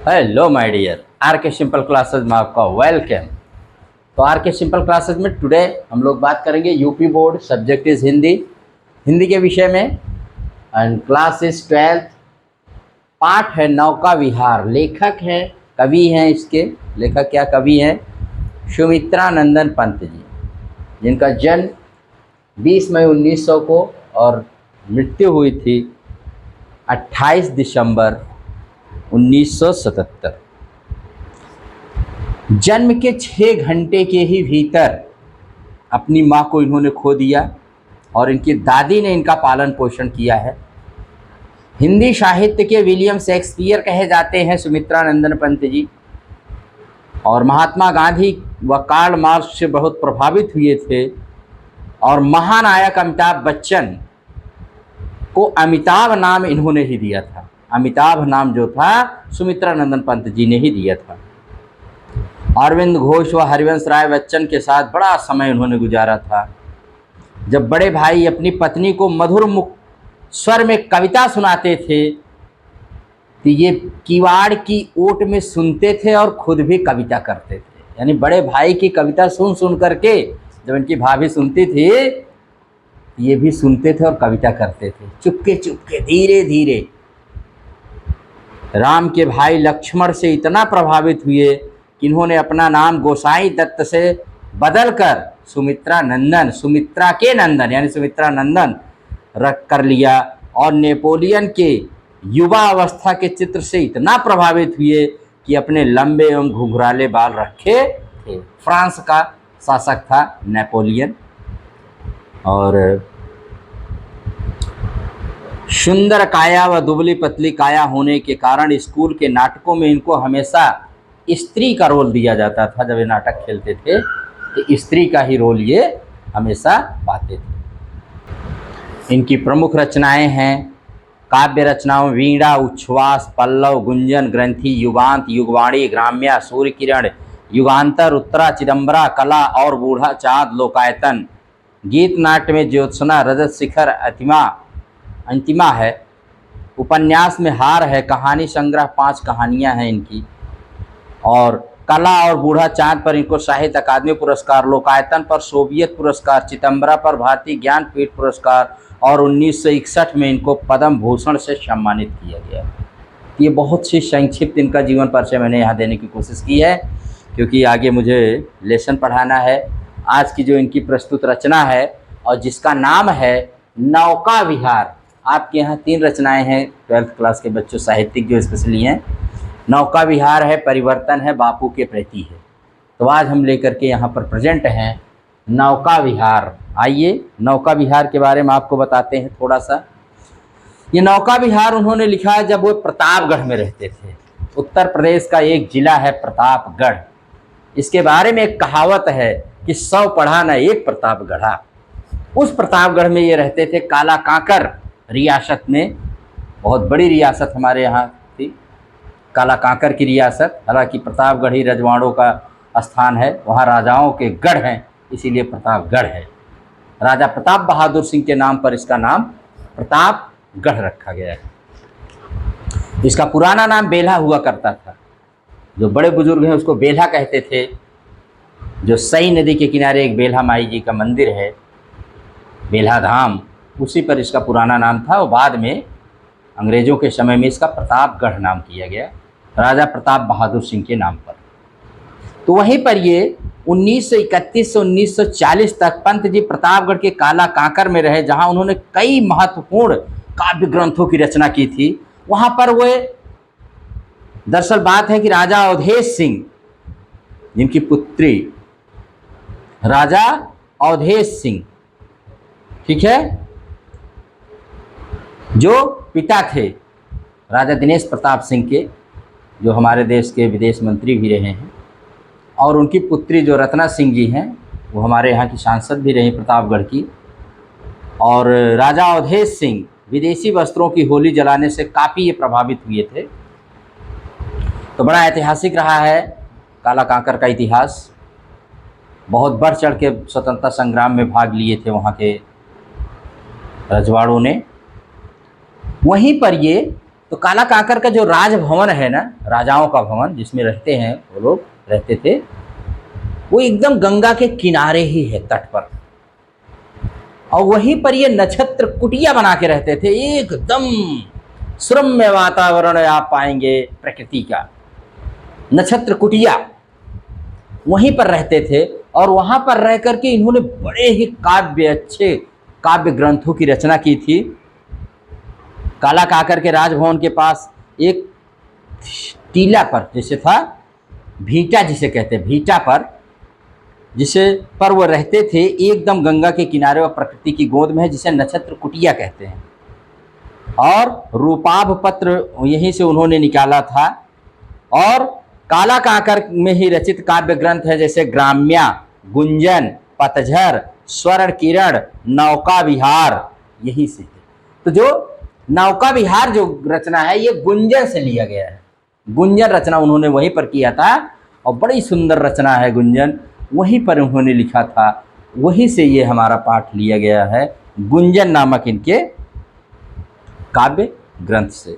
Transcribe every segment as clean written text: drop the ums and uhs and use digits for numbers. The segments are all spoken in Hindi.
हेलो माय डियर, आर के सिंपल क्लासेज में आपका वेलकम। तो आर के सिंपल क्लासेज में टुडे हम लोग बात करेंगे UP board, subject is Hindi, Hindi के विषय में। And class is 12th। पाठ है नौका विहार। लेखक हैं, कवि हैं, इसके लेखक क्या कवि हैं? सुमित्रा नंदन पंत जी, जिनका जन्म 20 मई 1900 को और मृत्यु हुई थी 28 दिसंबर 1977। जन्म के 6 घंटे के ही भीतर अपनी माँ को इन्होंने खो दिया और इनकी दादी ने इनका पालन पोषण किया है। हिंदी साहित्य के विलियम शेक्सपियर कहे जाते हैं सुमित्रा नंदन पंत जी, और महात्मा गांधी व कार्ल मार्क्स से बहुत प्रभावित हुए थे। और महानायक अमिताभ बच्चन को अमिताभ नाम इन्होंने ही दिया था। अमिताभ नाम जो था सुमित्रा नंदन पंत जी ने ही दिया था। अरविंद घोष व हरिवंश राय बच्चन के साथ बड़ा समय उन्होंने गुजारा था। जब बड़े भाई अपनी पत्नी को मधुर मुख स्वर में कविता सुनाते थे तो ये किवाड़ की ओट में सुनते थे और खुद भी कविता करते थे। यानी बड़े भाई की कविता सुन सुन करके जब इनकी भाभी सुनती थी, ये भी सुनते थे और कविता करते थे, चुपके चुपके, धीरे धीरे। राम के भाई लक्ष्मण से इतना प्रभावित हुए कि इन्होंने अपना नाम गोसाई दत्त से बदलकर सुमित्रा नंदन, सुमित्रा के नंदन यानी सुमित्रा नंदन रख कर लिया। और नेपोलियन के युवा अवस्था के चित्र से इतना प्रभावित हुए कि अपने लंबे एवं घुंघराले बाल रखे थे। फ्रांस का शासक था नेपोलियन। और सुंदर काया व दुबली पतली काया होने के कारण स्कूल के नाटकों में इनको हमेशा स्त्री का रोल दिया जाता था। जब ये नाटक खेलते थे तो स्त्री का ही रोल ये हमेशा पाते थे। इनकी प्रमुख रचनाएं हैं काव्य रचनाओं वीणा, उच्छ्वास, पल्लव, गुंजन, ग्रंथि, युगांत, युगवाणी, ग्राम्या, सूर्य किरण, युगांतर, उत्तरा, चिदंबरा, कला और बूढ़ा चाँद, लोकायतन। गीत नाट्य में ज्योत्सना, रजत शिखर, अंतिमा है। उपन्यास में हार है। कहानी संग्रह 5 कहानियां हैं इनकी। और कला और बूढ़ा चाँद पर इनको साहित्य अकादमी पुरस्कार, लोकायतन पर सोवियत पुरस्कार, चिदंबरा पर भारतीय ज्ञानपीठ पुरस्कार और 1961 में इनको पद्म भूषण से सम्मानित किया गया। ये बहुत सी संक्षिप्त इनका जीवन परिचय मैंने यहाँ देने की कोशिश की है, क्योंकि आगे मुझे लेसन पढ़ाना है। आज की जो इनकी प्रस्तुत रचना है और जिसका नाम है नौका विहार। आपके यहाँ 3 रचनाएं हैं 12th क्लास के बच्चों, साहित्यिक जो स्पेशली हैं। नौका विहार है, परिवर्तन है, बापू के प्रति है। तो आज हम लेकर के यहाँ पर प्रेजेंट हैं नौका विहार। आइए नौका विहार के बारे में आपको बताते हैं थोड़ा सा। ये नौका विहार उन्होंने लिखा है जब वो प्रतापगढ़ में रहते थे। उत्तर प्रदेश का एक जिला है प्रतापगढ़। इसके बारे में एक कहावत है कि 100 पढ़ा न एक प्रताप गढ़ा। उस प्रतापगढ़ में ये रहते थे, काला कांकर रियासत में। बहुत बड़ी रियासत हमारे यहाँ थी, काला कांकर की रियासत। हालांकि प्रतापगढ़ ही रजवाड़ों का स्थान है, वहाँ राजाओं के गढ़ हैं, इसीलिए प्रतापगढ़ है। राजा प्रताप बहादुर सिंह के नाम पर इसका नाम प्रतापगढ़ रखा गया है। इसका पुराना नाम बेल्हा हुआ करता था। जो बड़े बुजुर्ग हैं उसको बेल्हा कहते थे। जो सई नदी के किनारे एक बेल्हा माई जी का मंदिर है, बेल्हा धाम, उसी पर इसका पुराना नाम था। और बाद में अंग्रेज़ों के समय में इसका प्रतापगढ़ नाम किया गया, राजा प्रताप बहादुर सिंह के नाम पर। तो वहीं पर ये 1931 से 1940 तक पंत जी प्रतापगढ़ के काला कांकर में रहे, जहां उन्होंने कई महत्वपूर्ण काव्य ग्रंथों की रचना की थी। वहां पर वे, दरअसल बात है कि राजा अवधेश सिंह, जिनकी पुत्री राजा अवधेश सिंह, ठीक है, जो पिता थे राजा दिनेश प्रताप सिंह के, जो हमारे देश के विदेश मंत्री भी रहे हैं, और उनकी पुत्री जो रत्ना सिंह जी हैं, वो हमारे यहाँ की सांसद भी रही प्रतापगढ़ की। और राजा अवधेश सिंह विदेशी वस्त्रों की होली जलाने से काफ़ी ये प्रभावित हुए थे। तो बड़ा ऐतिहासिक रहा है काला कांकर का इतिहास। बहुत बढ़ चढ़ के स्वतंत्रता संग्राम में भाग लिए थे वहाँ के रजवाड़ों ने। वहीं पर ये तो काला काकर का जो राजभवन है ना, राजाओं का भवन जिसमें रहते हैं वो लोग रहते थे, वो एकदम गंगा के किनारे ही है, तट पर। और वहीं पर ये नक्षत्र कुटिया बना के रहते थे। एकदम सुरम्य वातावरण आप पाएंगे प्रकृति का, नक्षत्र कुटिया, वहीं पर रहते थे। और वहां पर रह करके इन्होंने बड़े ही काव्य, अच्छे काव्य ग्रंथों की रचना की थी। काला काकर के राजभवन के पास एक टीला पर, जैसे था भीटा जिसे कहते हैं, भीटा पर जिसे पर वो रहते थे, एकदम गंगा के किनारे और प्रकृति की गोद में है, जिसे नक्षत्र कुटिया कहते हैं। और रूपाभ पत्र यहीं से उन्होंने निकाला था। और काला काकर में ही रचित काव्य ग्रंथ है जैसे ग्राम्या, गुंजन, पतझर, स्वर्ण किरण, नौका विहार, यही से। तो जो नौका विहार जो रचना है ये गुंजन से लिया गया है। गुंजन रचना उन्होंने वहीं पर किया था और बड़ी सुंदर रचना है गुंजन, वहीं पर उन्होंने लिखा था, वहीं से ये हमारा पाठ लिया गया है, गुंजन नामक इनके काव्य ग्रंथ से।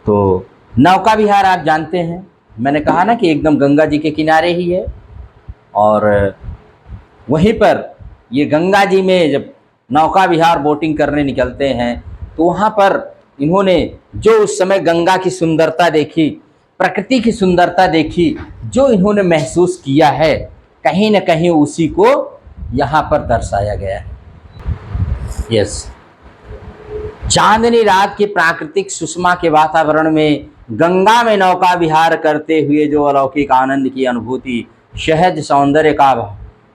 तो नौका विहार आप जानते हैं, मैंने कहा ना कि एकदम गंगा जी के किनारे ही है। और वहीं पर ये गंगा जी में जब नौका विहार बोटिंग करने निकलते हैं तो वहाँ पर इन्होंने जो उस समय गंगा की सुंदरता देखी, प्रकृति की सुंदरता देखी, जो इन्होंने महसूस किया है, कहीं न कहीं उसी को यहाँ पर दर्शाया गया है। यस, चांदनी रात की प्राकृतिक सुषमा के वातावरण में गंगा में नौका विहार करते हुए जो अलौकिक आनंद की अनुभूति, सहज सौंदर्य का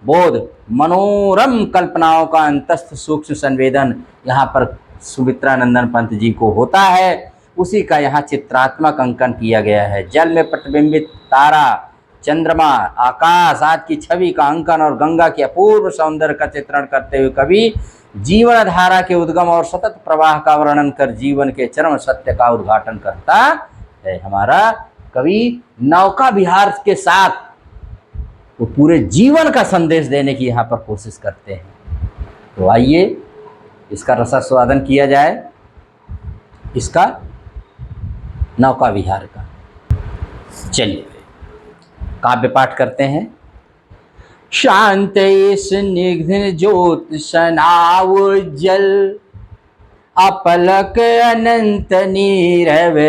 बोध, मनोरम कल्पनाओं का अंतस्थ सूक्ष्म संवेदन यहाँ पर सुमित्रा नंदन पंत जी को होता है, उसी का यहाँ चित्रात्मक अंकन किया गया है। जल में प्रतिबिंबित तारा, चंद्रमा, आकाश आदि की छवि का अंकन और गंगा के अपूर्व सौंदर्य का चित्रण करते हुए कवि जीवन धारा के उद्गम और सतत प्रवाह का वर्णन कर जीवन के चरम सत्य का उद्घाटन करता है। हमारा कवि नौका विहार के साथ वो पूरे जीवन का संदेश देने की यहाँ पर कोशिश करते हैं। तो आइए इसका रसास्वादन किया जाए, इसका नौका विहार का। चलिए काव्य पाठ करते हैं। शांत स्निग्ध ज्योत्सना उज्जल, अपलक अनंत नीरव,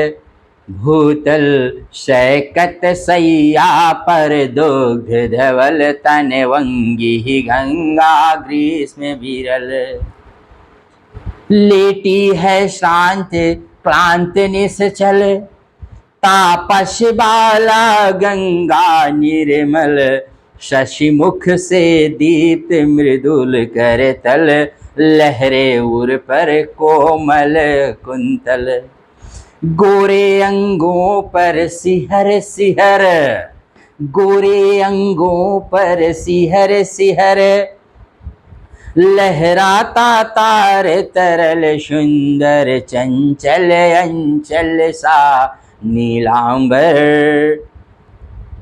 भूतल शैकत सैया पर दुग्ध धवल, तन वंगी गंगा ग्रीष्म विरल। लेटी है शांत क्लांत निश्चल, तापस बाला गंगा निर्मल, शशिमुख से दीप्त मृदुल कर तल, लहरे उर पर कोमल कुंतल। गोरे अंगों पर सिहर सिहर, गोरे अंगों पर सिहर सिहर, लहराता तार तरल सुंदर, चंचल अंचल सा नीलांबर,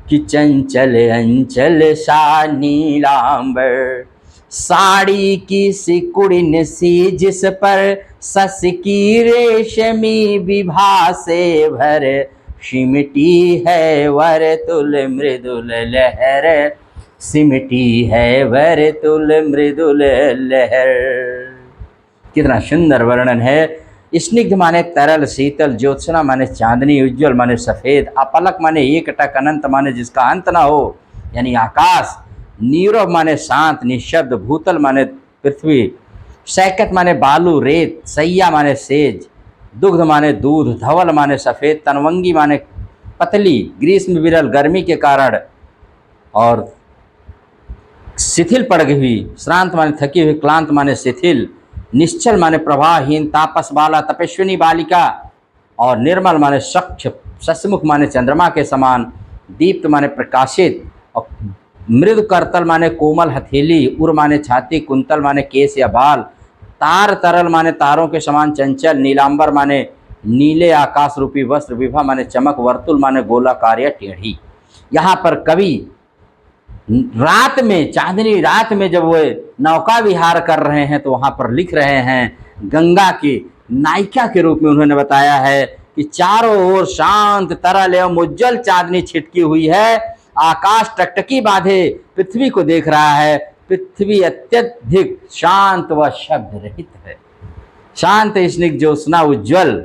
कि चंचल अंचल सा नीलांबर। साड़ी की सिकुड़न सी जिस पर सस की रेशमी विभा से भर, सिमटी है वर्तुल मृदुल लहर, सिमटी है वर्तुल मृदुल लहर। कितना सुंदर वर्णन है। स्निग्ध माने तरल शीतल, ज्योत्सना माने चांदनी, उज्ज्वल माने सफ़ेद, अपलक माने एकटक, अनंत माने जिसका अंत ना हो यानी आकाश, नीरव माने शांत निःशब्द, भूतल माने पृथ्वी, शैकत माने बालू रेत, सैया माने सेज, दुग्ध माने दूध, धवल माने सफ़ेद, तनवंगी माने पतली, ग्रीष्म विरल गर्मी के कारण, और शिथिल पड़ गई हुई, श्रांत माने थकी हुई, क्लांत माने शिथिल, निश्चल माने प्रवाहहीन, तापस बाला तपस्विनी बालिका, और निर्मल माने स्वच्छ, शशिमुख माने चंद्रमा के समान, दीप्त माने प्रकाशित, और मृदु करतल माने कोमल हथेली, उर माने छाती, कुंतल माने केस या बाल, तार तरल माने तारों के समान चंचल, नीलांबर माने नीले आकाश रूपी वस्त्र, विभा माने चमक, वर्तुल माने गोलाकार या टेढ़ी। यहाँ पर कवि रात में, चांदनी रात में जब वो नौका विहार कर रहे हैं तो वहाँ पर लिख रहे हैं, गंगा की नायिका के रूप में उन्होंने बताया है कि चारों ओर शांत तरल एवं उज्जवल चांदनी छिटकी हुई है। आकाश टकटकी बांधे पृथ्वी को देख रहा है। पृथ्वी अत्यधिक शांत व शब्द रहित है। शांत स्निग्ध ज्योत्सना उज्जवल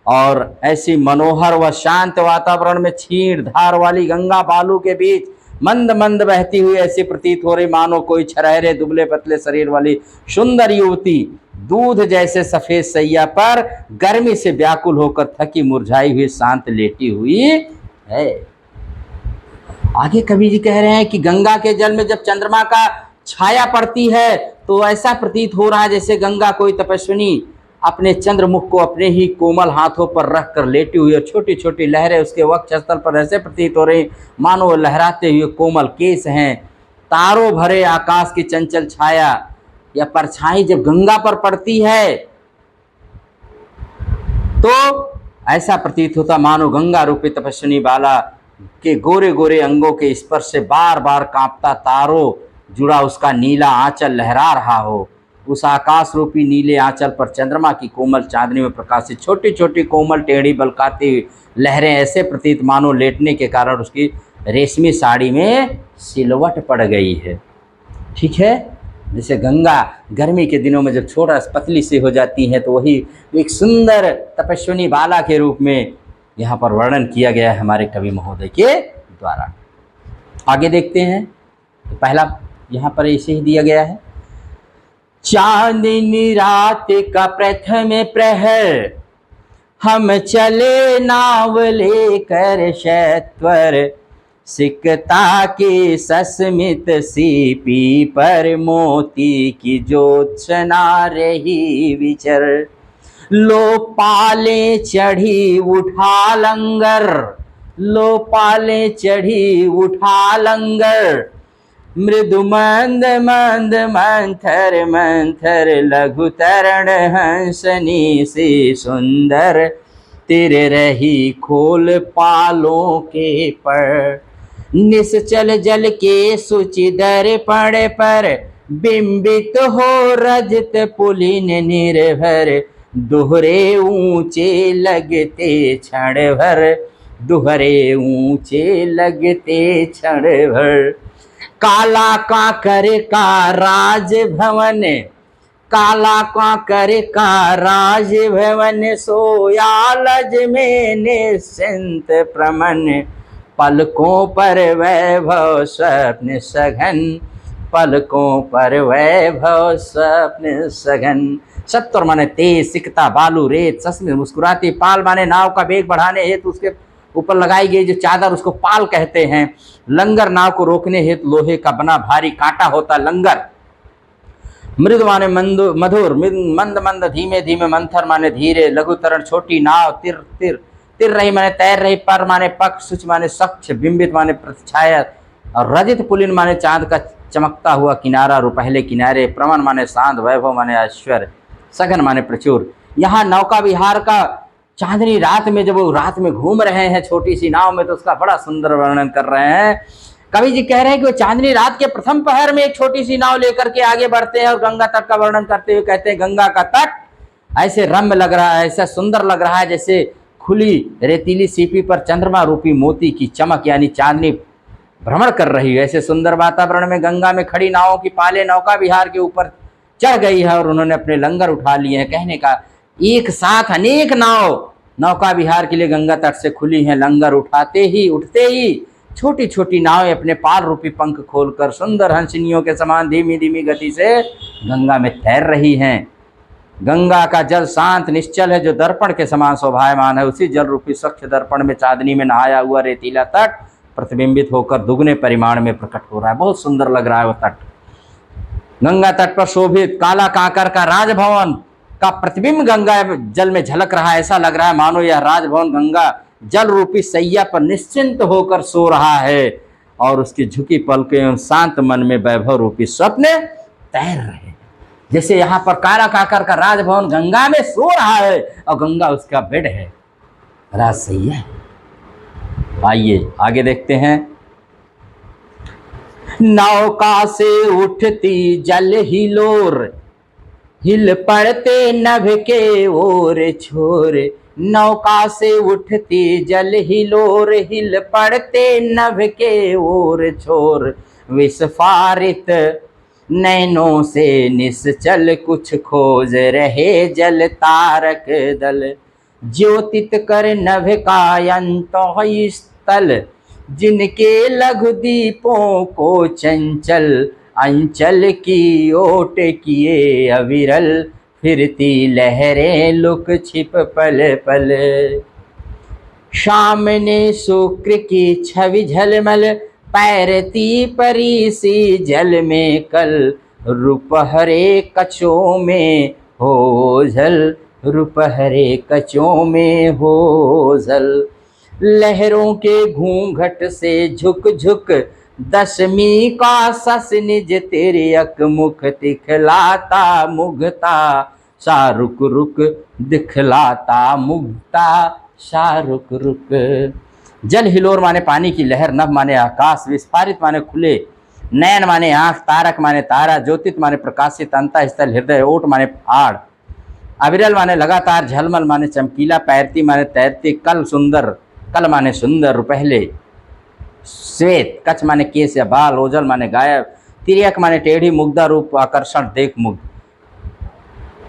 और ऐसी मनोहर व शांत वातावरण में क्षीण धार वाली गंगा बालू के बीच मंद मंद बहती हुई ऐसी प्रतीत हो रही मानो कोई छरहरे दुबले पतले शरीर वाली सुंदर युवती दूध जैसे सफेद सैया पर गर्मी से व्याकुल होकर थकी मुरझाई हुई शांत लेटी हुई है। आगे कवि जी कह रहे हैं कि गंगा के जल में जब चंद्रमा का छाया पड़ती है तो ऐसा प्रतीत हो रहा है जैसे गंगा कोई तपस्विनी अपने चंद्रमुख को अपने ही कोमल हाथों पर रख कर लेटी हुई और छोटी छोटी लहरें उसके वक्षस्थल पर ऐसे प्रतीत हो रही मानो लहराते हुए कोमल केस हैं। तारों भरे आकाश की चंचल छाया या परछाई जब गंगा पर पड़ती है तो ऐसा प्रतीत होता मानो गंगा रूपी तपस्विनी बाला के गोरे गोरे अंगों के स्पर्श से बार बार कांपता तारों जुड़ा उसका नीला आंचल लहरा रहा हो। उस आकाश रूपी नीले आंचल पर चंद्रमा की कोमल चांदनी में प्रकाशित छोटी छोटी कोमल टेढ़ी बलकाती हुई लहरें ऐसे प्रतीत मानो लेटने के कारण उसकी रेशमी साड़ी में सिलवट पड़ गई है। ठीक है, जैसे गंगा गर्मी के दिनों में जब छोटा पतली सी हो जाती है तो वही एक सुंदर तपस्विनी बाला के रूप में यहाँ पर वर्णन किया गया है हमारे कवि महोदय के द्वारा। आगे देखते हैं तो पहला यहाँ पर ऐसे ही दिया गया है। चांदनी रात का प्रथम प्रहर हम चले नाव लेकर शैत्वर सिकता की सस्मित सीपी पर मोती की ज्योत्सना रही विचर लो पाले चढ़ी उठा लंगर लो पाले चढ़ी उठा लंगर मृदु मंद मंद मंथर मंथर लघु तरण हंसनी से सुंदर तिर रही खोल पालों के पर निश्चल जल के सुचि दर्पण पर बिंबित हो रजत पुलिन निर्भर दोहरे ऊंचे लगते क्षण भर दोहरे ऊंचे लगते क्षण भर काला काकर का राज भवन काला काकर का राज भवन सोया लज में निश्चिंत प्रमन पलकों पर वैभव स्वप्न सघन पलकों पर वैभव स्वप्न सघन। सत्वर माने तेज सिकता बालू रेत सस्मित मुस्कुराती पाल माने नाव का वेग बढ़ाने हेतु उसके ऊपर लगाई गई जो चादर उसको पाल कहते हैं। लंगर नाव को रोकने हेतु लोहे का बना भारी कांटा होता लंगर। मृदु माने मधुर मंद मंद धीमे धीमे मंथर माने धीरे लघु तरण छोटी नाव तिर तिर तिर रही माने तैर रही पर माने पक सुच माने स्वच्छ बिंबित माने प्रतिछाया और रजित पुलिन माने चांद का चमकता हुआ किनारा रुपहले किनारे प्रमन माने शांत वैभव माने ऐश्वर्य सघन माने प्रचुर। यहाँ नौका विहार का चांदनी रात में जब वो रात में घूम रहे हैं छोटी सी नाव में तो उसका बड़ा सुंदर वर्णन कर रहे हैं। कवि जी कह रहे हैं कि वो चांदनी रात के प्रथम पहर में एक छोटी सी नाव लेकर के आगे बढ़ते हैं और गंगा तट का वर्णन करते हुए कहते हैं गंगा का तट ऐसे रम्य लग रहा है ऐसा सुंदर लग रहा है जैसे खुली रेतीली सीपी पर चंद्रमा रूपी मोती की चमक यानी चांदनी भ्रमण कर रही है। ऐसे सुंदर वातावरण में गंगा में खड़ी नावों की पाले नौका विहार के ऊपर चढ़ गई है और उन्होंने अपने लंगर उठा लिए हैं। कहने का एक साथ अनेक नाव नौका विहार के लिए गंगा तट से खुली हैं। लंगर उठते ही छोटी छोटी नावें अपने पाल रूपी पंख खोलकर सुंदर हंसनियों के समान धीमी धीमी गति से गंगा में तैर रही हैं। गंगा का जल शांत निश्चल है जो दर्पण के समान शोभायमान है। उसी जल रूपी स्वच्छ दर्पण में चांदनी में नहाया हुआ रेतीला तट प्रतिबिंबित होकर दुगने परिमाण में प्रकट हो रहा है। बहुत सुंदर लग रहा है वह तट। गंगा तट पर शोभित काला कांकर का राजभवन का प्रतिबिंब गंगा जल में झलक रहा है। ऐसा लग रहा है मानो यह राजभवन गंगा जल रूपी सैया पर निश्चिंत होकर सो रहा है और उसकी झुकी पलकें एवं शांत मन में वैभव रूपी स्वप्न तैर रहे हैं। जैसे यहाँ पर काला काकर का राजभवन गंगा में सो रहा है और गंगा उसका बेड है, राज सैया है। आइए आगे देखते हैं। नौका से उठती जल हिलोर हिल पड़ते नभ के ओर छोर नौका से उठती जल हिलोर, हिल पड़ते नभ के ओर छोर। विस्फारित नैनों से निश्चल कुछ खोज रहे जल तारक दल। ज्योतित कर नभ का अंतः स्थल, जिनके लघु दीपों को चंचल अंचल की ओट किए अविरल। फिरती लहरें लुक छिप पल पल। शाम ने शुक्र की छवि झलमल, पैरती परी सी जल में कल। रुपहरे कचों में हो झल, रुपहरे कचों में हो झल। लहरों के घूंघट से झुक झुक, दशमी का सस निज तेरे अकमुख दिखलाता मुग्धता। सा रुक रुक दिखलाता मुग्धता, सा रुक रुक। जल हिलोर माने पानी की लहर, नभ माने आकाश, विस्फारित माने खुले, नयन माने आंख, तारक माने तारा, ज्योतित माने प्रकाशित, अंतः स्थल हृदय, ओट माने फाड़, अविरल माने लगातार, झलमल माने चमकीला, पैरती माने तैरती, कल सुंदर, कल माने सुंदर, पहले, श्वेत, कच्छ माने केस या बाल, ओझल माने गायब, तिर्यक माने टेढ़ी, मुग्धा रूप आकर्षण देख मुग्ध।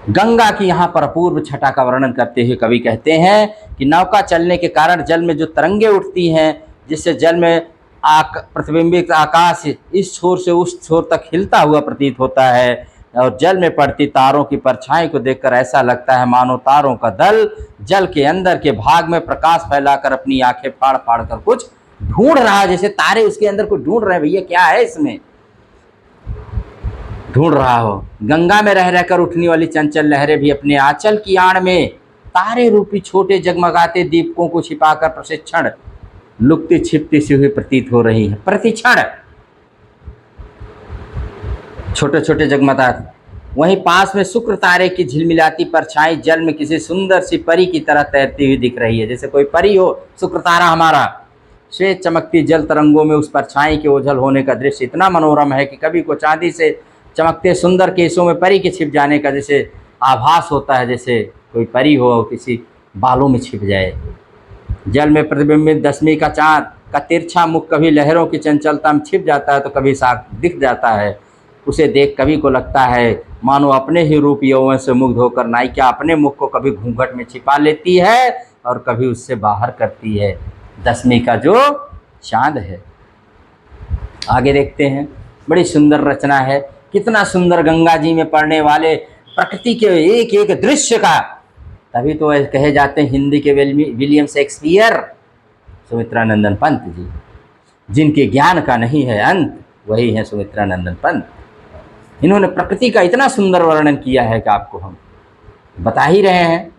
गंगा की यहाँ पर अपूर्व छटा का वर्णन करते हुए कवि कहते हैं कि नौका चलने के कारण जल में जो तरंगे उठती हैं, जिससे जल में प्रतिबिंबित आकाश इस छोर से उस छोर तक हिलता हुआ प्रतीत होता है, और जल में पड़ती तारों की परछाई को देखकर ऐसा लगता है मानो तारों का दल जल के अंदर के भाग में प्रकाश फैलाकर अपनी आंखें फाड़ फाड़ कर कुछ ढूंढ रहा है, जैसे तारे उसके अंदर कुछ ढूंढ रहे हैं, भैया क्या है इसमें, ढूंढ रहा हो। गंगा में रह रहकर उठने वाली चंचल लहरें भी अपने आंचल की आड़ में तारे रूपी छोटे जगमगाते दीपकों को छिपाकर प्रशिक्षण लुकती छिपती सी हुई प्रतीत हो रही है। प्रतिक्षण छोटे छोटे जगमगाते, वहीं पास में शुक्र तारे की झिलमिलाती परछाई जल में किसी सुंदर सी परी की तरह तैरती हुई दिख रही है, जैसे कोई परी हो शुक्र तारा हमारा। श्वेत चमकती जल तरंगों में उस परछाई के ओझल होने का दृश्य इतना मनोरम है कि कभी को चांदी से चमकते सुंदर केसों में परी के छिप जाने का जैसे आभास होता है, जैसे कोई परी हो किसी बालों में छिप जाए। जल में प्रतिबिंबित दशमी का चांद का तिरछा मुख कभी लहरों की चंचलता में छिप जाता है तो कभी साफ दिख जाता है। उसे देख कवि को लगता है मानो अपने ही रूप यौवन से मुग्ध होकर नायिका अपने मुख को कभी घूंघट में छिपा लेती है और कभी उससे बाहर करती है। दशमी का जो चांद है। आगे देखते हैं, बड़ी सुंदर रचना है। कितना सुंदर गंगा जी में पड़ने वाले प्रकृति के एक एक दृश्य का, तभी तो कहे जाते हैं हिंदी के विलियम शेक्सपियर, सुमित्रा नंदन पंत जी, जिनके ज्ञान का नहीं है अंत, वही है सुमित्रा नंदन पंत। इन्होंने प्रकृति का इतना सुंदर वर्णन किया है कि आपको हम बता ही रहे हैं।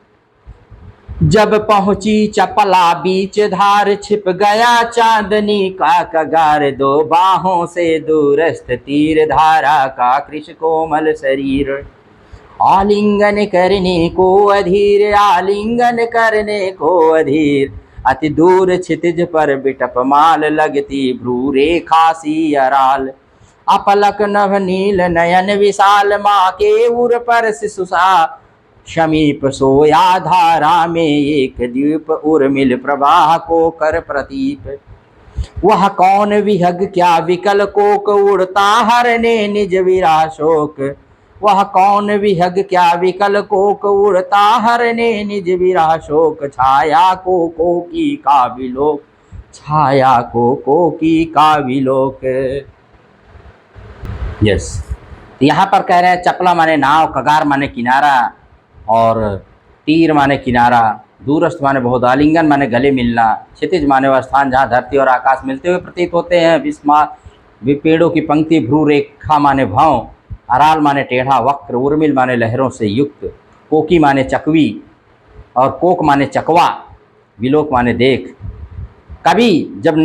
जब पहुंची चपला बीच धार, छिप गया चांदनी का कगार, दो बाहों से दूरस्थ तीर धारा का कृष कोमल शरीर। आलिंगन करने को अधीर, आलिंगन करने को अधीर, अति दूर क्षितिज पर बिटप माल, लगती भ्रू रेखा सी अराल। अपलक नभ नील नयन विशाल, माँ के उर पर शिशुषा, समीप सोया धारा में एक द्वीप, उर्मिल प्रवाह को कर प्रतीप। वह कौन विहग क्या विकल कोक, उड़ता हरने निज विरा शोक। वह कौन विहग क्या विकल कोक, उड़ता हरने निज विरा शोक। छाया को की का विलोक, छाया को की का विलोक। यस, यहाँ पर कह रहे हैं चपला माने नाव, कगार माने किनारा, और तीर माने किनारा, दूरस्थ माने बहुत, आलिंगन माने गले मिलना, क्षितिज माने वह स्थान जहाँ धरती और आकाश मिलते हुए प्रतीत होते हैं। पेड़ों की पंक्ति, भ्रू रेखा माने भाव, अराल माने टेढ़ा वक्र, उर्मिल माने लहरों से युक्त, कोकी माने चकवी और कोक माने चकवा, विलोक माने देख। कभी जब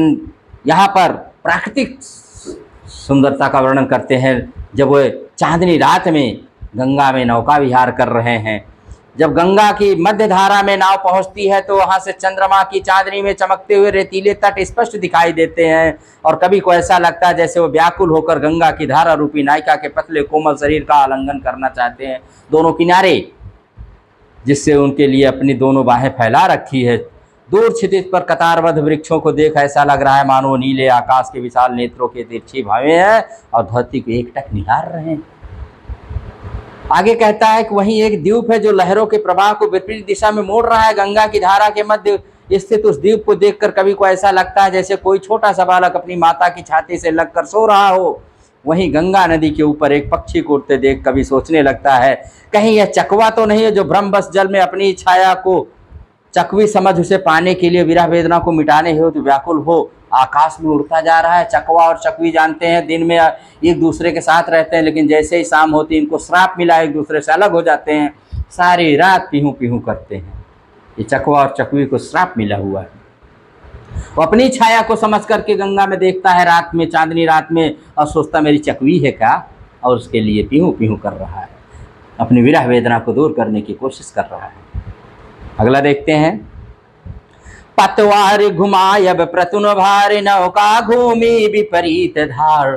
यहाँ पर प्राकृतिक सुंदरता का वर्णन करते हैं, जब वह चांदनी रात में गंगा में नौका विहार कर रहे हैं, जब गंगा की मध्य धारा में नाव पहुंचती है तो वहां से चंद्रमा की चांदनी में चमकते हुए रेतीले तट स्पष्ट दिखाई देते हैं, और कभी को ऐसा लगता है जैसे वो व्याकुल होकर गंगा की धारा रूपी नायिका के पतले कोमल शरीर का आलिंगन करना चाहते हैं। दोनों किनारे जिससे उनके लिए अपनी दोनों बाहें फैला रखी है। दूर क्षितिज पर कतारबद्ध वृक्षों को देख ऐसा लग रहा है मानो नीले आकाश के विशाल नेत्रों के तिरछी भावें हैं और धरती को एकटक निहार रहे हैं। आगे कहता है कि वहीं एक द्वीप है जो लहरों के प्रवाह को विपरीत दिशा में मोड़ रहा है। गंगा की धारा के मध्य स्थित उस द्वीप को देखकर कवि को ऐसा लगता है जैसे कोई छोटा सा बालक अपनी माता की छाती से लगकर सो रहा हो। वहीं गंगा नदी के ऊपर एक पक्षी को उड़ते देख कवि सोचने लगता है, कहीं यह चकवा तो नहीं है जो भ्रमवश जल में अपनी छाया को चकवी समझ उसे पाने के लिए विरह वेदना को मिटाने हेतु व्याकुल हो आकाश में उड़ता जा रहा है। चकवा और चकवी जानते हैं दिन में एक दूसरे के साथ रहते हैं, लेकिन जैसे ही शाम होती इनको श्राप मिला, एक दूसरे से अलग हो जाते हैं, सारी रात पीहू पीहू करते हैं। ये चकवा और चकवी को श्राप मिला हुआ है। वो अपनी छाया को समझ करके गंगा में देखता है रात में, चांदनी रात में, और सोचता मेरी चकवी है क्या, और उसके लिए पीहू पीहू कर रहा है, अपनी विरह वेदना को दूर करने की कोशिश कर रहा है। अगला देखते हैं। पतवार घुमायब प्रतुन भार नौका घूमी विपरीत धार,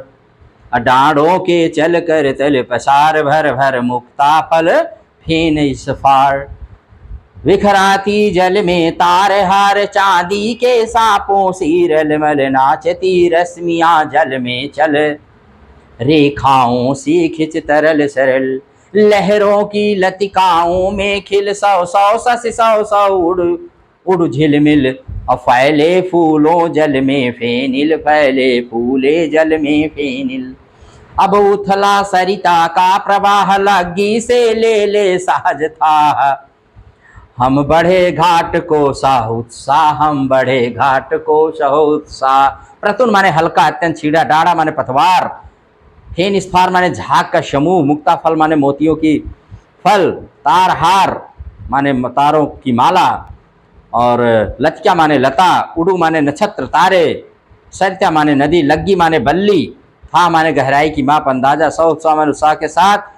डाड़ों के चल कर तल पसार भर भर मुक्ता फल फेन इस फार, विखराती जल में तार हार चांदी के सांपों सीरल मल नाचती रश्मियां जल में चल, रेखाओं से खिंच तरल सरल लहरों की लतिकाओं में खिल सौ सौ सस सौ सौ उड़ उड़ झिलमिल, और फैले फूलों जल में फेनिल, फैले फूले जल में फेनिल, अब उथला सरिता का प्रवाह लगी से ले ले सहज था, हम बढ़े घाट को साह उत्साह, हम बढ़े घाट को साह उत्साह। प्रतुन माने हल्का अत्यंत छीड़ा, डाड़ा माने पतवार, फेन स्फार माने झाग का समूह, मुक्ता फल माने मोतियों की फल, तार हार माने तारों की माला, और लतिका माने लता, उड़ू माने नक्षत्र तारे, सरिता माने नदी, लग्गी माने बल्ली, था माने गहराई की माप, अंदाजा, सौ उत्साह माने उत्साह के साथ।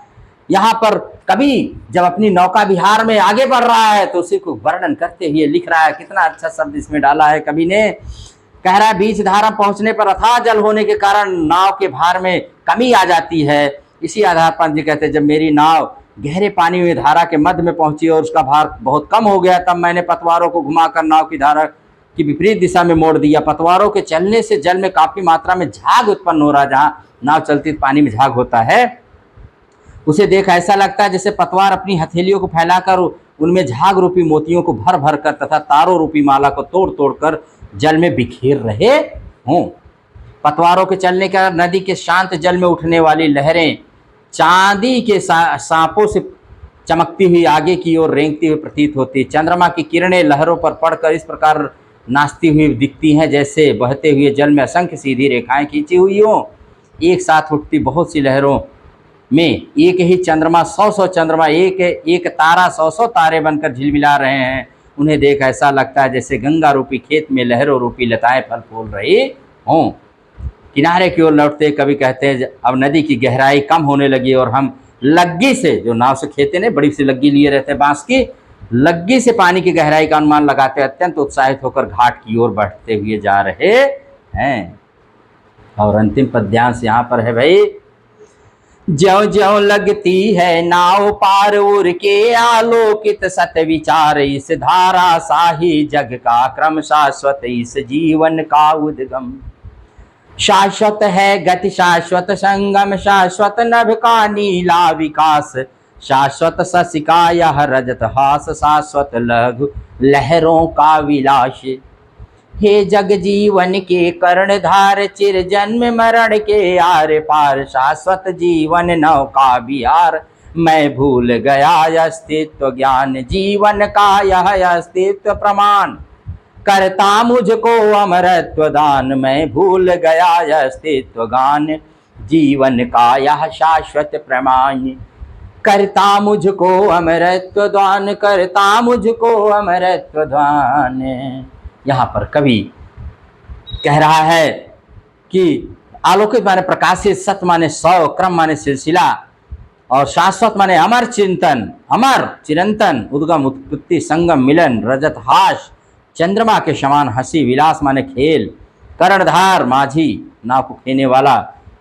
यहाँ पर कवि जब अपनी नौका विहार में आगे बढ़ रहा है तो उसी को वर्णन करते हुए लिख रहा है। कितना अच्छा शब्द इसमें डाला है कवि ने। कह रहा है बीच धारा पहुंचने पर अथाह जल होने के कारण नाव के भार में कमी आ जाती है। इसी आधार पर जी कहते हैं जब मेरी नाव गहरे पानी में धारा के मध्य में पहुंची और उसका भार बहुत कम हो गया, तब मैंने पतवारों को घुमाकर नाव की धारा की विपरीत दिशा में मोड़ दिया। पतवारों के चलने से जल में काफी मात्रा में झाग उत्पन्न हो रहा, जहाँ नाव चलती पानी में झाग होता है, उसे देख ऐसा लगता है जैसे पतवार अपनी हथेलियों को फैलाकर उनमें झाग रूपी मोतियों को भर भर कर तथा तारों रूपी माला को तोड़ तोड़ कर जल में बिखेर रहे हों। पतवारों के चलने के नदी के शांत जल में उठने वाली लहरें चांदी के सांपों से चमकती हुई आगे की ओर रेंगती हुई प्रतीत होती। चंद्रमा की किरणें लहरों पर पड़कर इस प्रकार नाचती हुई दिखती हैं जैसे बहते हुए जल में असंख्य सीधी रेखाएं खींची हुई हों। एक साथ उठती बहुत सी लहरों में एक ही चंद्रमा, सौ सौ चंद्रमा, एक तारा, सौ सौ तारे बनकर झिलमिला रहे हैं। उन्हें देख ऐसा लगता है जैसे गंगा रूपी खेत में लहरों रूपी लताएं फल फूल रही हों। किनारे की ओर लौटते कवि कहते हैं अब नदी की गहराई कम होने लगी और हम लग्गी से, जो नाव से खेते ने बड़ी सी लग्गी लिए रहते बांस की, लग्गी से पानी की गहराई का अनुमान लगाते अत्यंत उत्साहित होकर घाट की ओर बढ़ते हुए जा रहे हैं। और अंतिम पद्यांश यहाँ पर है भाई, ज्यों ज्यों लगती है नाव पार उर के आलोकित सत विचार, इस धारा साही जग का क्रम शाश्वत, इस जीवन का उद्गम शाश्वत है गति, शाश्वत संगम, शाश्वत नभ का नीला विकास, शाश्वत ससिका यह रजत हास, शाश्वत लघु लहरों का विलास। हे जग जीवन के कर्णधार, चिर जन्म मरण के आर पार, शाश्वत जीवन नौका विहार, मैं भूल गया अस्तित्व ज्ञान, जीवन का यह अस्तित्व प्रमाण, करता मुझको अमरत्व दान, मैं भूल गया अस्तित्व गान, जीवन का यह शाश्वत प्रमाण, करता मुझको अमरत्व दान, करता मुझको अमरत्व दान। यहाँ पर कवि कह रहा है कि आलोकित माने प्रकाशित, सत्य माने सौ, क्रम माने सिलसिला, और शाश्वत माने अमर चिंतन, अमर चिरंतन, उद्गम उत्पत्ति संगम मिलन, रजत हास, चंद्रमा के समान हंसी, विलास माने खेल, कर्णधार माझी नाव को खेने वाला,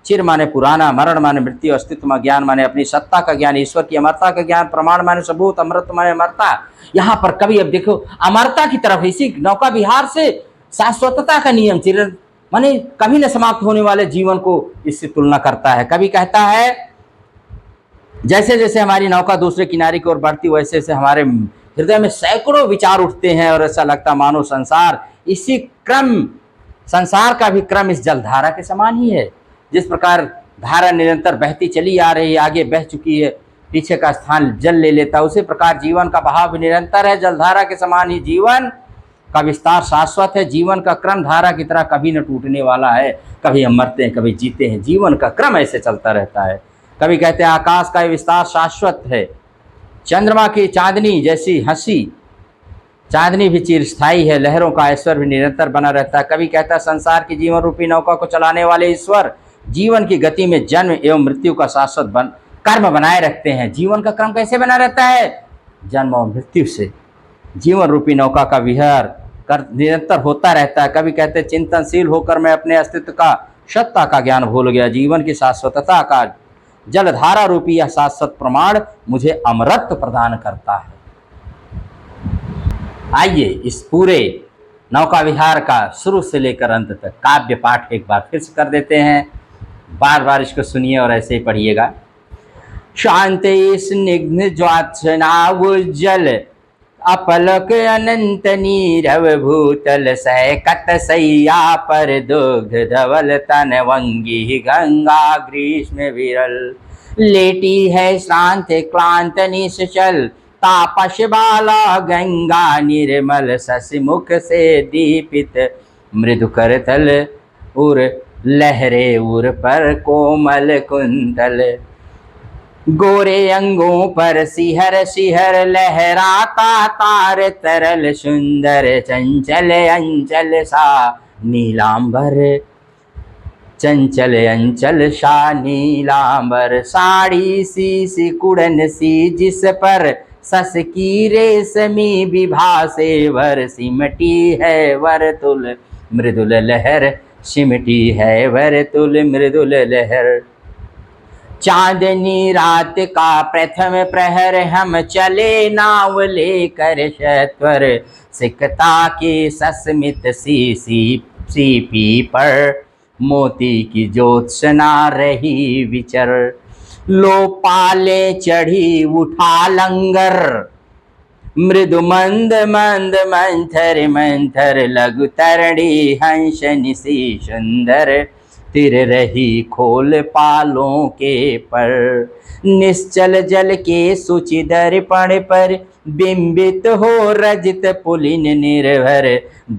चिर माने पुराना, मरण माने मृत्यु, अस्तित्व ज्ञान माने अपनी सत्ता का ज्ञान, ईश्वर की अमरता का ज्ञान, प्रमाण माने सबूत, अमृत माने अमरता। यहाँ पर कवि अब देखो अमरता की तरफ, इसी नौका विहार से शाश्वतता का नियम, चिर माने कभी न समाप्त होने वाले जीवन को इससे तुलना करता है। कवि कहता है जैसे जैसे हमारी नौका दूसरे किनारे की ओर बढ़ती वैसे वैसे हमारे हृदय में सैकड़ों विचार उठते हैं और ऐसा लगता मानो संसार का भी क्रम इस जलधारा के समान ही है। जिस प्रकार धारा निरंतर बहती चली आ रही है, आगे बह चुकी है, पीछे का स्थान जल ले लेता, उसी प्रकार जीवन का बहाव भी निरंतर है, जलधारा के समान ही जीवन का विस्तार शाश्वत है। जीवन का क्रम धारा की तरह कभी न टूटने वाला है। कभी हम मरते हैं, कभी जीते हैं, जीवन का क्रम ऐसे चलता रहता है। कभी कहते हैं आकाश का विस्तार शाश्वत है, चंद्रमा की चांदनी जैसी हंसी, चांदनी भी चिरस्थायी है, लहरों का ऐश्वर्य भी निरंतर बना रहता है। कभी कहता है संसार की जीवन रूपी नौका को चलाने वाले ईश्वर जीवन की गति में जन्म एवं मृत्यु का शाश्वत कर्म बनाए रखते हैं। जीवन का क्रम कैसे बना रहता है? जन्म और मृत्यु से जीवन रूपी नौका का विहार कर निरंतर होता रहता है। कभी कहते हैं चिंतनशील होकर मैं अपने अस्तित्व का सत्ता का ज्ञान भूल गया, जीवन की शाश्वतता का जलधारा रूपी यह शाश्वत प्रमाण मुझे अमरत्व प्रदान करता है। आइए इस पूरे नौका विहार का शुरू से लेकर अंत तक काव्य पाठ एक बार फिर से कर देते हैं। बार बार इसको सुनिए और ऐसे ही पढ़िएगा। शांत स्निग्ध ज्वात्सना उज्जल अपलक अनंत नीरव भूतल सैकत सैया पर दुग्ध धवल तन वंगी गंगा ग्रीष्म विरल लेटी है श्रांत क्लांत निश्चल तापश बाला गंगा निर्मल शशिमुख से दीपित मृदु करतल उर लहरे उर पर कोमल कुंतल गोरे अंगों पर सिहर सिहर लहराता तार तरल सुंदर चंचल अंचल सा नीलांबर चंचल अंचल सा नीलांबर साड़ी सी सिकुड़न सी जिस पर सस की रेशमी विभा से वर सिमटी है वरतुल मृदुल लहर सिमटी है वरतुल मृदुल लहर चांदनी रात का प्रथम प्रहर हम चले नाव लेकर शत्वर सिकता के सस्मित सीपी पर मोती की ज्योत्सना रही विचर लो पाले चढ़ी उठा लंगर मृदु मंद मंद मंथर मंथर लघु तरणी हंस निशी सुंदर तिर रही खोल पालों के पर निश्चल जल के सुचि दर्पण पर बिंबित हो रजित पुलिन निर्भर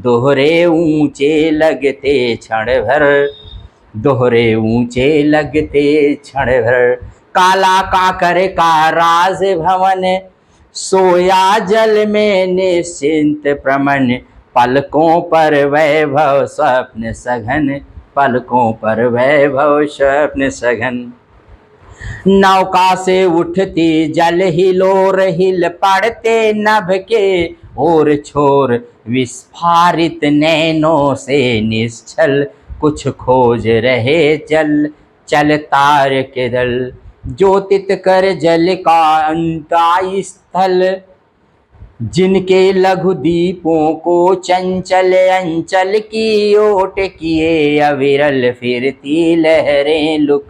दोहरे ऊंचे लगते क्षण भर दोहरे ऊंचे लगते क्षण भर काला काकर का राज भवन सोया जल में निश्चिंत प्रमन पलकों पर वैभव स्वप्न सघन पलकों पर वैभव स्वप्न सघन नौका से उठती जल हिलोर हिल पड़ते नभ के और छोर विस्फारित नैनों से निश्चल कुछ खोज रहे चल चल तार के दल ज्योतित कर जल का अंता स्थल जिनके लघु दीपों को चंचल अंचल की ओट किए अविरल फिरती लहरें लुक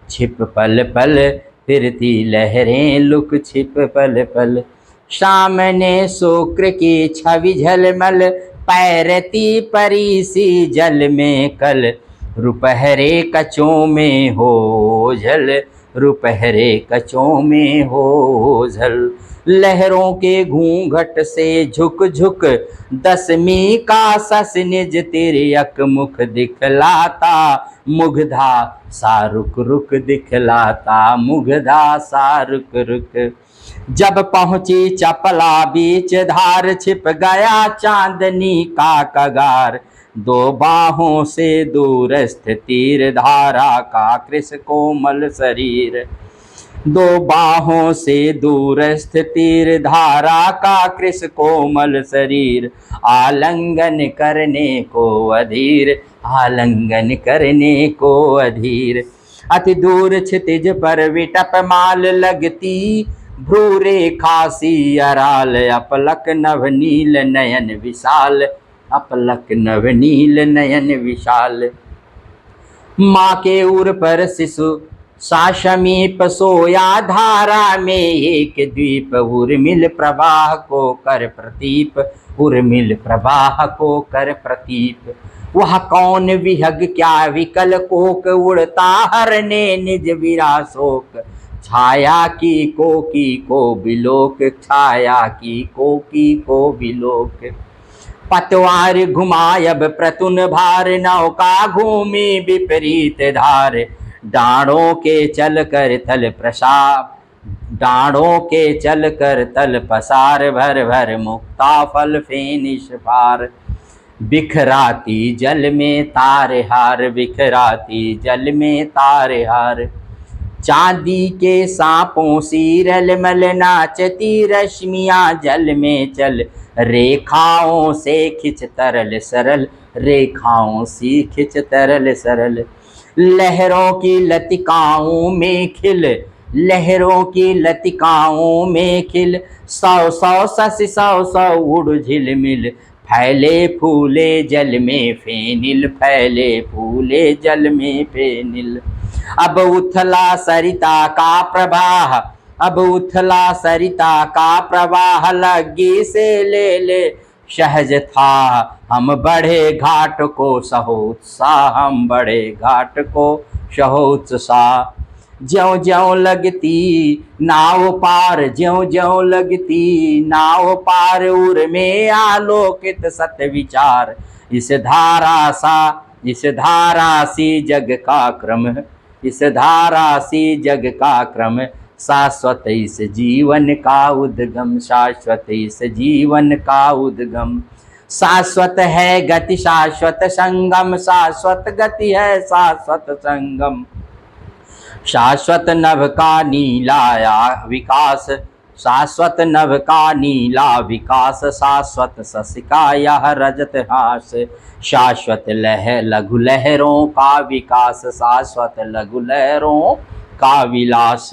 छिप पल पल फिरती लहरें लुक छिप पल पल सामने शुक्र की छवि झलमल पैरती परी सी जल में कल रुपहरे कचों में हो झल रुपहरे कचों में हो झल लहरों के घूंघट से झुक झुक दसवीं का सस निज तिर्यक मुख दिखलाता मुग्धा सा रुक रुक दिखलाता मुग्धा सा रुक रुक जब पहुंची चपला बीच धार छिप गया चांदनी का कगार दो बाहों से दूरस्थ तीर धारा का कृष कोमल शरीर दो बाहों से दूरस्थ तीर धारा का कृष कोमल शरीर आलिंगन करने को अधीर आलिंगन करने को अधीर अति दूर क्षितिज पर विटप माल लगती, भ्रू रेखा सी अराल, अपलक नवनील नयन विशाल, अपलक नवनील नयन विशाल। माँ के उर पर शिशु सा समीप सोया, धारा में एक द्वीप, उर्मिल प्रवाह को कर प्रतीप, उर्मिल प्रवाह को कर प्रतीप। वह कौन विहग क्या विकल कोक, उड़ता हरने निज विरासोक, छाया की को बिलोक, छाया की को बिलोक। पतवार घुमायब प्रतुन भार, नौका घूमी विपरीत धार, डाँड़ों के चल कर तल प्रसार, डाँड़ों के चल कर तल पसार, भर भर मुक्ता फल फेनिश पार। बिखराती जल में तारे हार, बिखराती जल में तारे हार। चांदी के सांपों सी रलमल नाचती रश्मियां जल में चल, रेखाओं से खिंच तरल सरल, रेखाओं से खिंच तरल सरल। लहरों की लतिकाओं में खिल, लहरों की लतिकाओं में खिल, सौ सौ सस सौ सौ उड़ झिलमिल, फैले फूले जल में फेनिल, फैले फूले जल में फेनिल। अब उथला सरिता का प्रवाह, अब उथला सरिता का प्रवाह, लगी से ले ले सहज था, हम बढ़े घाट को सहो उत्साह, हम बढ़े घाट को सहो उत्साह। ज्यों ज्यों लगती नाव पार, ज्यों ज्यों लगती नाव पार, उर में आलोकित सत्य विचार, इस धारा सा, इस धारा सी जग का क्रम, इस धारा सी जग का क्रम, शाश्वत इस जीवन का उद्गम, शाश्वत इस जीवन का उद्गम। शाश्वत है गति शाश्वत संगम, शाश्वत गति है शाश्वत संगम। शाश्वत नभ का नीला विकास, शाश्वत नभ का नीला विकास, शाश्वत शशिका यह रजत हास, शाश्वत लघु लहरों का विकास, शाश्वत लघु लहरों का विलास।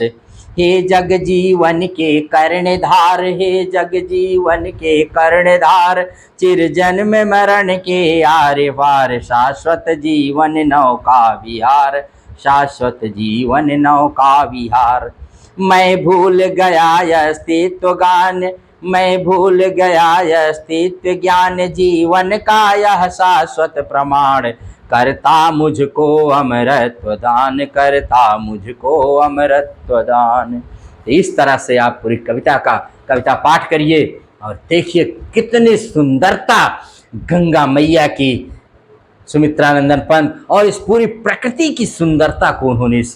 हे जग जीवन के कर्णधार, हे जग जीवन के कर्णधार, चिर जन्म मरण के आर पार, शाश्वत जीवन नौका विहार, शाश्वत जीवन नौका विहार। मैं भूल गया अस्तित्व गान, मैं भूल गया अस्तित्व ज्ञान, जीवन का यह शाश्वत प्रमाण, करता मुझको अमरत्व दान, करता मुझको अमरत्व दान। इस तरह से आप पूरी कविता पाठ करिए और देखिए कितनी सुंदरता गंगा मैया की, सुमित्रानंदन पंत और इस पूरी प्रकृति की सुंदरता को उन्होंने इस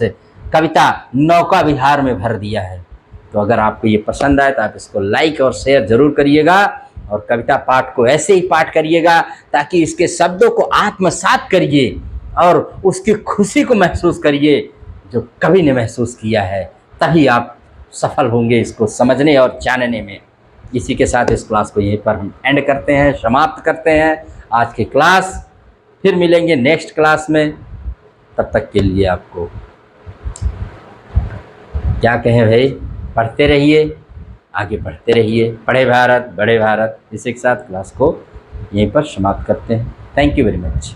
कविता नौका विहार में भर दिया है। तो अगर आपको ये पसंद आए तो आप इसको लाइक और शेयर जरूर करिएगा और कविता पाठ को ऐसे ही पाठ करिएगा ताकि इसके शब्दों को आत्मसात करिए और उसकी खुशी को महसूस करिए जो कभी ने महसूस किया है, तभी आप सफल होंगे इसको समझने और जानने में। इसी के साथ इस क्लास को यहीं पर हम एंड करते हैं, समाप्त करते हैं आज की क्लास। फिर मिलेंगे नेक्स्ट क्लास में, तब तक के लिए आपको क्या कहें भाई, पढ़ते रहिए, आगे बढ़ते रहिए। पढ़े भारत बड़े भारत। इसी के साथ क्लास को यहीं पर समाप्त करते हैं। Thank you very much.